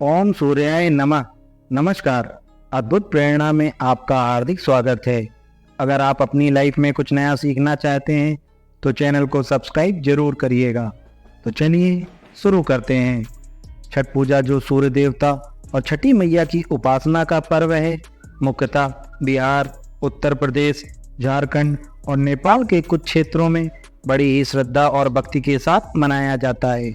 ओम सूर्याय नमः। नमस्कार। अद्भुत प्रेरणा में आपका हार्दिक स्वागत है। अगर आप अपनी लाइफ में कुछ नया सीखना चाहते हैं तो चैनल को सब्सक्राइब जरूर करिएगा। तो चलिए शुरू करते हैं। छठ पूजा जो सूर्य देवता और छठी मैया की उपासना का पर्व है, मुख्यतः बिहार, उत्तर प्रदेश, झारखंड और नेपाल के कुछ क्षेत्रों में बड़ी ही श्रद्धा और भक्ति के साथ मनाया जाता है।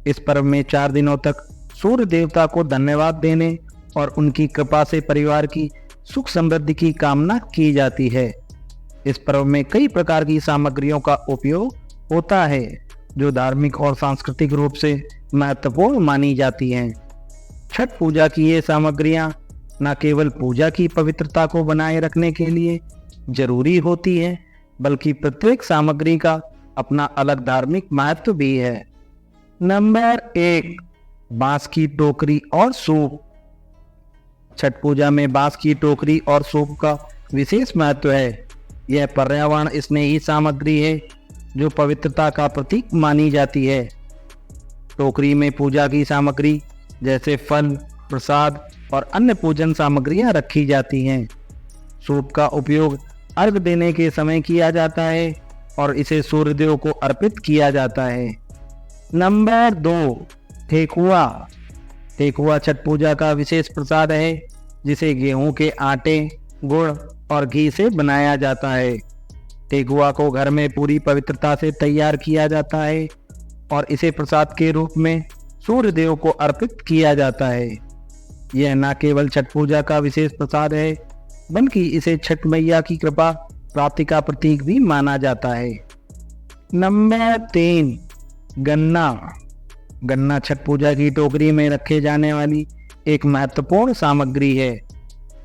इस पर्व में 4 दिनों तक सूर्य देवता को धन्यवाद देने और उनकी कृपा से परिवार की सुख समृद्धि की कामना की जाती है। इस पर्व में कई प्रकार की सामग्रियों का उपयोग होता है जो धार्मिक और सांस्कृतिक रूप से महत्वपूर्ण मानी जाती हैं। छठ पूजा की ये सामग्रियां न केवल पूजा की पवित्रता को बनाए रखने के लिए जरूरी होती है, बल्कि प्रत्येक सामग्री का अपना अलग धार्मिक महत्व भी है। नंबर 1, बांस की टोकरी और सूप। छठ पूजा में बांस की टोकरी और सूप का विशेष महत्व है। यह पर्यावरण स्नेही सामग्री है जो पवित्रता का प्रतीक मानी जाती है। टोकरी में पूजा की सामग्री जैसे फल, प्रसाद और अन्य पूजन सामग्रियां रखी जाती हैं। सूप का उपयोग अर्घ देने के समय किया जाता है और इसे सूर्यदेव को अर्पित किया जाता है। नंबर 2, ठेकुआ। ठेकुआ छठ पूजा का विशेष प्रसाद है जिसे गेहूं के आटे, गुड़ और घी से बनाया जाता है। ठेकुआ को घर में पूरी पवित्रता से तैयार किया जाता है और इसे प्रसाद के रूप में सूर्य देव को अर्पित किया जाता है। यह न केवल छठ पूजा का विशेष प्रसाद है, बल्कि इसे छठ मैया की कृपा प्राप्ति का प्रतीक भी माना जाता है। नंबर 3, गन्ना। गन्ना छठ पूजा की टोकरी में रखे जाने वाली एक महत्वपूर्ण सामग्री है।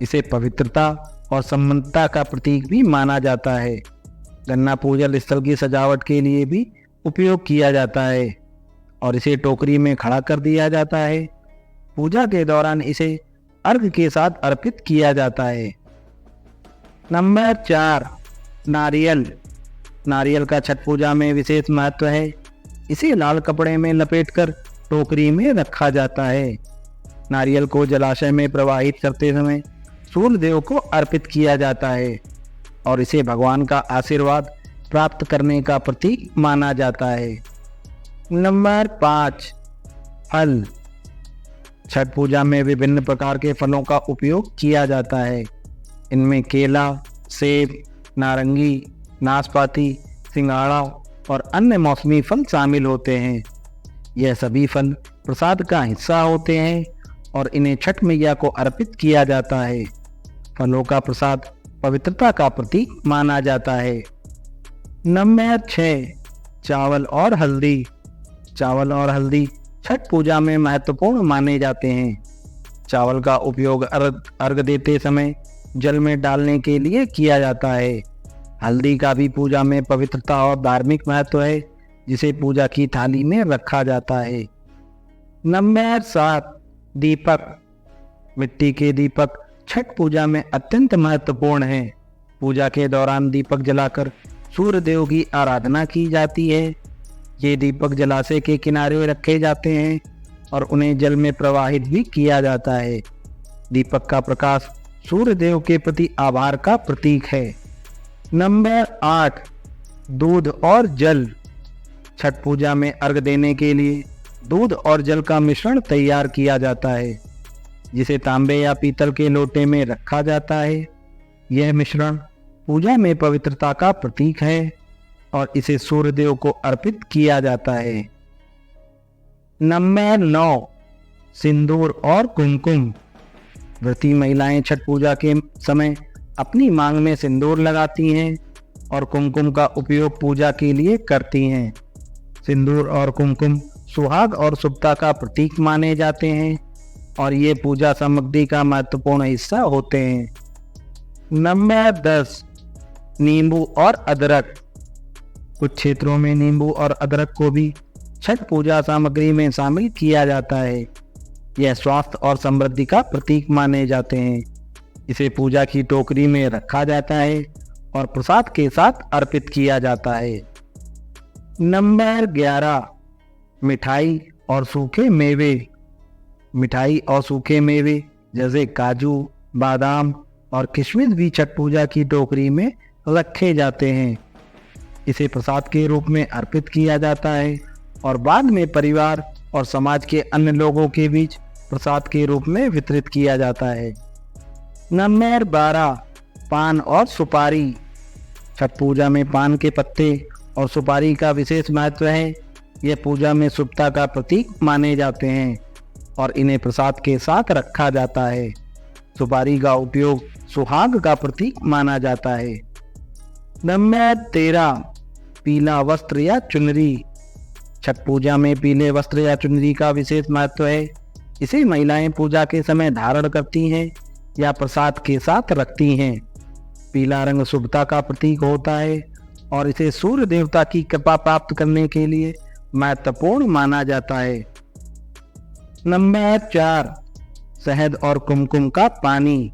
इसे पवित्रता और सम्मानता का प्रतीक भी माना जाता है। गन्ना पूजन स्थल की सजावट के लिए भी उपयोग किया जाता है और इसे टोकरी में खड़ा कर दिया जाता है। पूजा के दौरान इसे अर्घ के साथ अर्पित किया जाता है। नंबर 4, नारियल। नारियल का छठ पूजा में विशेष महत्व है। इसे लाल कपड़े में लपेटकर टोकरी में रखा जाता है। नारियल को जलाशय में प्रवाहित करते समय सूर्य देव को अर्पित किया जाता है और इसे भगवान का आशीर्वाद प्राप्त करने का प्रतीक माना जाता है। नंबर 5, फल। छठ पूजा में विभिन्न प्रकार के फलों का उपयोग किया जाता है। इनमें केला, सेब, नारंगी, नाशपाती, सिंघाड़ा और अन्य मौसमी फल शामिल होते हैं। यह सभी फल प्रसाद का हिस्सा होते हैं और इन्हें छठ मैया को अर्पित किया जाता है। फलों का प्रसाद पवित्रता का प्रतीक माना जाता है। नंबर 6, चावल और हल्दी। चावल और हल्दी छठ पूजा में महत्वपूर्ण माने जाते हैं। चावल का उपयोग अर्घ देते समय जल में डालने के लिए किया जाता है। हल्दी का भी पूजा में पवित्रता और धार्मिक महत्व है, जिसे पूजा की थाली में रखा जाता है। नंबर 7, दीपक। मिट्टी के दीपक छठ पूजा में अत्यंत महत्वपूर्ण है। पूजा के दौरान दीपक जलाकर सूर्य देव की आराधना की जाती है। ये दीपक जलाशय के किनारे रखे जाते हैं और उन्हें जल में प्रवाहित भी किया जाता है। दीपक का प्रकाश सूर्य देव के प्रति आभार का प्रतीक है। नंबर 8, दूध और जल। छठ पूजा में अर्घ देने के लिए दूध और जल का मिश्रण तैयार किया जाता है, जिसे तांबे या पीतल के लोटे में रखा जाता है। यह मिश्रण पूजा में पवित्रता का प्रतीक है और इसे सूर्य देव को अर्पित किया जाता है। नंबर 9, सिंदूर और कुमकुम। व्रती महिलाएं छठ पूजा के समय अपनी मांग में सिंदूर लगाती हैं और कुमकुम का उपयोग पूजा के लिए करती हैं। सिंदूर और कुमकुम सुहाग और शुभता का प्रतीक माने जाते हैं और ये पूजा सामग्री का महत्वपूर्ण हिस्सा होते हैं। नंबर 10, नींबू और अदरक। कुछ क्षेत्रों में नींबू और अदरक को भी छठ पूजा सामग्री में शामिल किया जाता है। यह स्वास्थ्य और समृद्धि का प्रतीक माने जाते हैं। इसे पूजा की टोकरी में रखा जाता है और प्रसाद के साथ अर्पित किया जाता है। नंबर 11, मिठाई और सूखे मेवे। मिठाई और सूखे मेवे जैसे काजू, बादाम और किशमिश भी छठ पूजा की टोकरी में रखे जाते हैं। इसे प्रसाद के रूप में अर्पित किया जाता है और बाद में परिवार और समाज के अन्य लोगों के बीच प्रसाद के रूप में वितरित किया जाता है। नंबर 12, पान और सुपारी। छठ पूजा में पान के पत्ते और सुपारी का विशेष महत्व है। ये पूजा में शुभता का प्रतीक माने जाते हैं और इन्हें प्रसाद के साथ रखा जाता है। सुपारी का उपयोग सुहाग का प्रतीक माना जाता है। नंबर 13, पीला वस्त्र या चुनरी। छठ पूजा में पीले वस्त्र या चुनरी का विशेष महत्व है। इसे महिलाएं पूजा के समय धारण करती हैं या प्रसाद के साथ रखती हैं। पीला रंग शुभता का प्रतीक होता है और इसे सूर्य देवता की कृपा प्राप्त करने के लिए महत्वपूर्ण माना जाता है। नंबर 4, शहद और कुमकुम का पानी।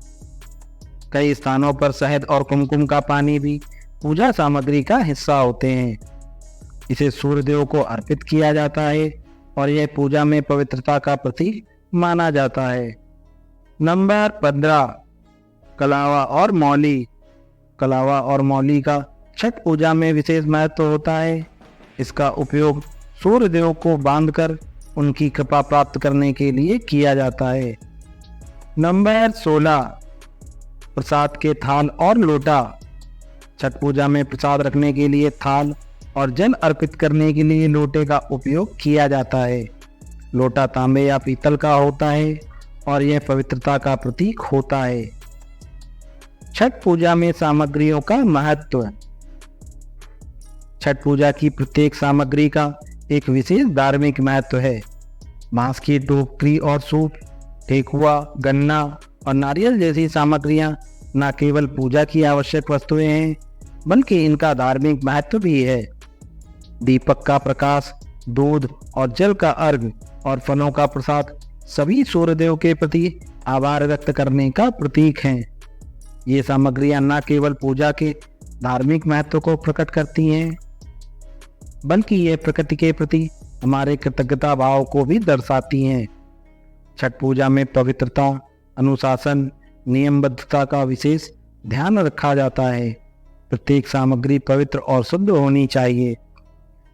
कई स्थानों पर शहद और कुमकुम का पानी भी पूजा सामग्री का हिस्सा होते हैं। इसे सूर्यदेव को अर्पित किया जाता है और यह पूजा में पवित्रता का प्रतीक माना जाता है। नंबर 15, कलावा और मौली। कलावा और मौली का छठ पूजा में विशेष महत्व होता है। इसका उपयोग सूर्यदेव को बांधकर उनकी कृपा प्राप्त करने के लिए किया जाता है। नंबर 16, प्रसाद के थाल और लोटा। छठ पूजा में प्रसाद रखने के लिए थाल और जल अर्पित करने के लिए लोटे का उपयोग किया जाता है। लोटा तांबे या पीतल का होता है और यह पवित्रता का प्रतीक होता है। छठ पूजा में सामग्रियों का महत्व। छठ पूजा की प्रत्येक सामग्री का एक विशेष धार्मिक महत्व है। बांस की टोकरी और सूप, ठेकुआ, गन्ना और नारियल जैसी सामग्रियां न केवल पूजा की आवश्यक वस्तुएं हैं बल्कि इनका धार्मिक महत्व भी है। दीपक का प्रकाश, दूध और जल का अर्घ और फलों का प्रसाद सभी सूर्यदेव के प्रति आभार व्यक्त करने का प्रतीक हैं। ये सामग्रियां न केवल पूजा के धार्मिक महत्व को प्रकट करती हैं बल्कि ये प्रकृति के प्रति हमारे कृतज्ञता भाव को भी दर्शाती हैं। छठ पूजा में पवित्रता, अनुशासन, नियमबद्धता का विशेष ध्यान रखा जाता है। प्रत्येक सामग्री पवित्र और शुद्ध होनी चाहिए।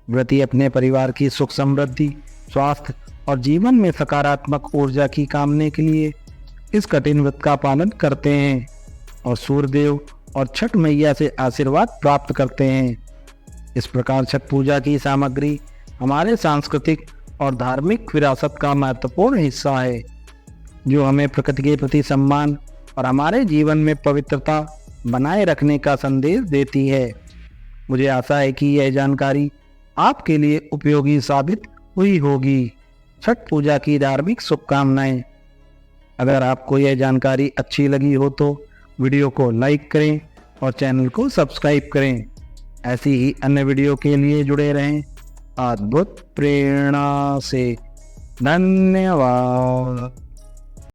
व्रती अपने परिवार की सुख समृद्धि, स्वास्थ्य और जीवन में सकारात्मक ऊर्जा की कामना के लिए इस कठिन व्रत का पालन करते हैं और सूर्यदेव और छठ मैया से आशीर्वाद प्राप्त करते हैं। इस प्रकार छठ पूजा की सामग्री हमारे सांस्कृतिक और धार्मिक विरासत का महत्वपूर्ण हिस्सा है, जो हमें प्रकृति के प्रति सम्मान और हमारे जीवन में पवित्रता बनाए रखने का संदेश देती है। मुझे आशा है कि यह जानकारी आपके लिए उपयोगी साबित हुई होगी। छठ पूजा की धार्मिक शुभकामनाएं। अगर आपको यह जानकारी अच्छी लगी हो तो वीडियो को लाइक करें और चैनल को सब्सक्राइब करें। ऐसी ही अन्य वीडियो के लिए जुड़े रहें अद्भुत प्रेरणा से। धन्यवाद।